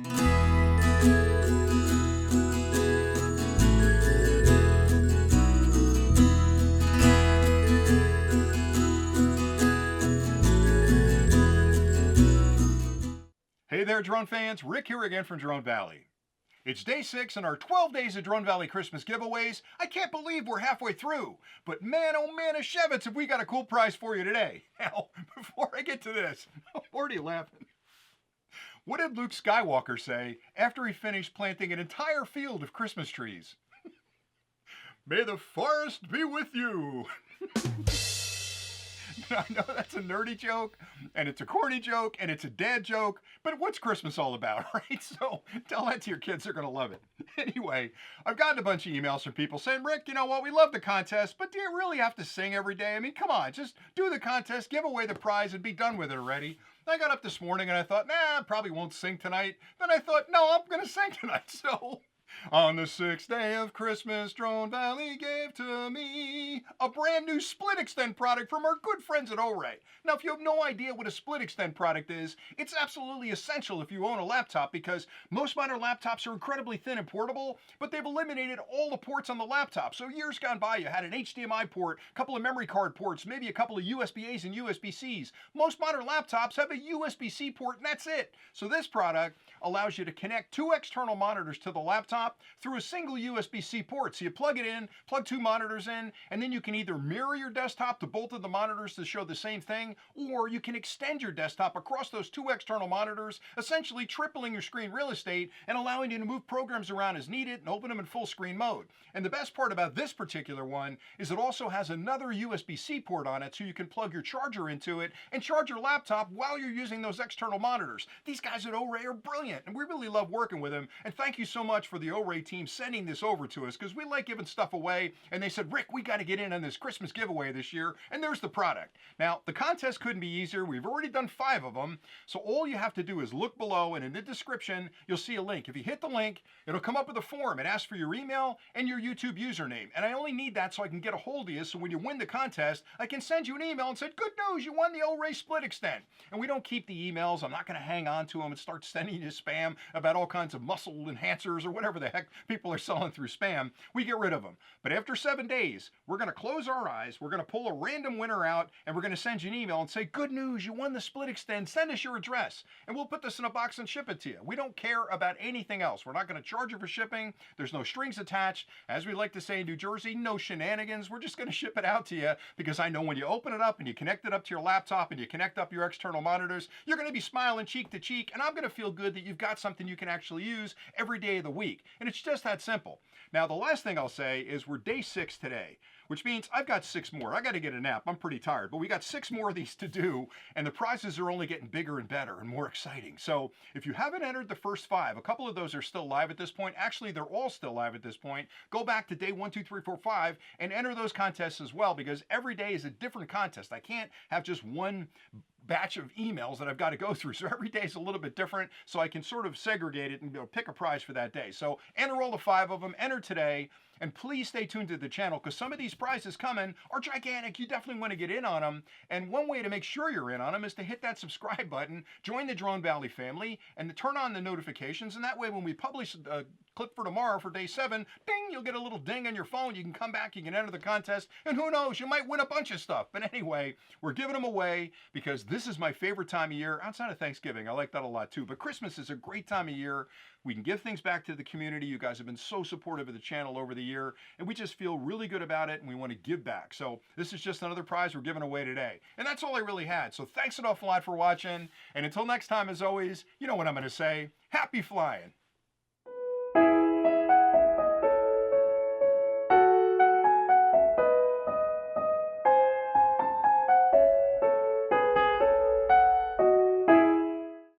Hey there, drone fans. Rick here again from Drone Valley. It's day 6 in our 12 days of Drone Valley Christmas giveaways. I can't believe we're halfway through, but man, oh man, a Shevitz, have we got a cool prize for you today. Now, before I get to this, I'm already laughing. What did Luke Skywalker say after he finished planting an entire field of Christmas trees? May the forest be with you. I know that's a nerdy joke, and it's a corny joke, and it's a dad joke, but what's Christmas all about, right? So tell that to your kids, they're going to love it. Anyway, I've gotten a bunch of emails from people saying, Rick, you know what, we love the contest, but do you really have to sing every day? I mean, come on, just do the contest, give away the prize, and be done with it already. I got up this morning and I thought, I probably won't sing tonight. Then I thought, no, I'm going to sing tonight, so... On the 6th day of Christmas, Drone Valley gave to me a brand new SplitXtend product from our good friends at Orei. Now, if you have no idea what a SplitXtend product is, it's absolutely essential if you own a laptop because most modern laptops are incredibly thin and portable, but they've eliminated all the ports on the laptop. So years gone by, you had an HDMI port, a couple of memory card ports, maybe a couple of USB-A's and USB-C's. Most modern laptops have a USB-C port and that's it. So this product allows you to connect 2 external monitors to the laptop through a single USB-C port. So you plug it in, plug 2 monitors in, and then you can either mirror your desktop to both of the monitors to show the same thing, or you can extend your desktop across those 2 external monitors, essentially tripling your screen real estate and allowing you to move programs around as needed and open them in full screen mode. And the best part about this particular one is it also has another USB-C port on it so you can plug your charger into it and charge your laptop while you're using those external monitors. These guys at Orei are brilliant and we really love working with them, and thank you so much for the Orei team sending this over to us because we like giving stuff away, and they said, Rick, we got to get in on this Christmas giveaway this year, and there's the product. Now, the contest couldn't be easier. We've already done 5 of them, so all you have to do is look below, and in the description, you'll see a link. If you hit the link, it'll come up with a form. It asks for your email and your YouTube username, and I only need that so I can get a hold of you, so when you win the contest, I can send you an email and say, good news, you won the Orei SplitXtend. And we don't keep the emails. I'm not going to hang on to them and start sending you spam about all kinds of muscle enhancers or whatever the heck people are selling through spam. We get rid of them. But after 7 days, we're going to close our eyes, we're going to pull a random winner out, and we're going to send you an email and say, good news, you won the SplitXtend, send us your address, and we'll put this in a box and ship it to you. We don't care about anything else. We're not going to charge you for shipping. There's no strings attached. As we like to say in New Jersey, no shenanigans. We're just going to ship it out to you because I know when you open it up and you connect it up to your laptop and you connect up your external monitors, you're going to be smiling cheek to cheek, and I'm going to feel good that you've got something you can actually use every day of the week. And it's just that simple. Now, the last thing I'll say is we're day 6 today, which means I've got 6 more. I got to get a nap. I'm pretty tired, but we got 6 more of these to do, and the prizes are only getting bigger and better and more exciting. So if you haven't entered the first 5, a couple of those are still live at this point. Actually, they're all still live at this point. Go back to day 1, 2, 3, 4, 5 and enter those contests as well, because every day is a different contest. I can't have just one batch of emails that I've got to go through. So every day is a little bit different, so I can sort of segregate it and pick a prize for that day. So enter all the 5 of them, enter today, and please stay tuned to the channel because some of these prizes coming are gigantic. You definitely want to get in on them. And one way to make sure you're in on them is to hit that subscribe button, join the Drone Valley family, and to turn on the notifications. And that way when we publish a clip for tomorrow for day 7, ding, you'll get a little ding on your phone. You can come back, you can enter the contest, and who knows, you might win a bunch of stuff. But anyway, we're giving them away because this is my favorite time of year outside of Thanksgiving. I like that a lot too, but Christmas is a great time of year. We can give things back to the community. You guys have been so supportive of the channel over the year, and we just feel really good about it, and we want to give back. So this is just another prize we're giving away today. And that's all I really had. So thanks an awful lot for watching, and until next time, as always, you know what I'm going to say. Happy flying!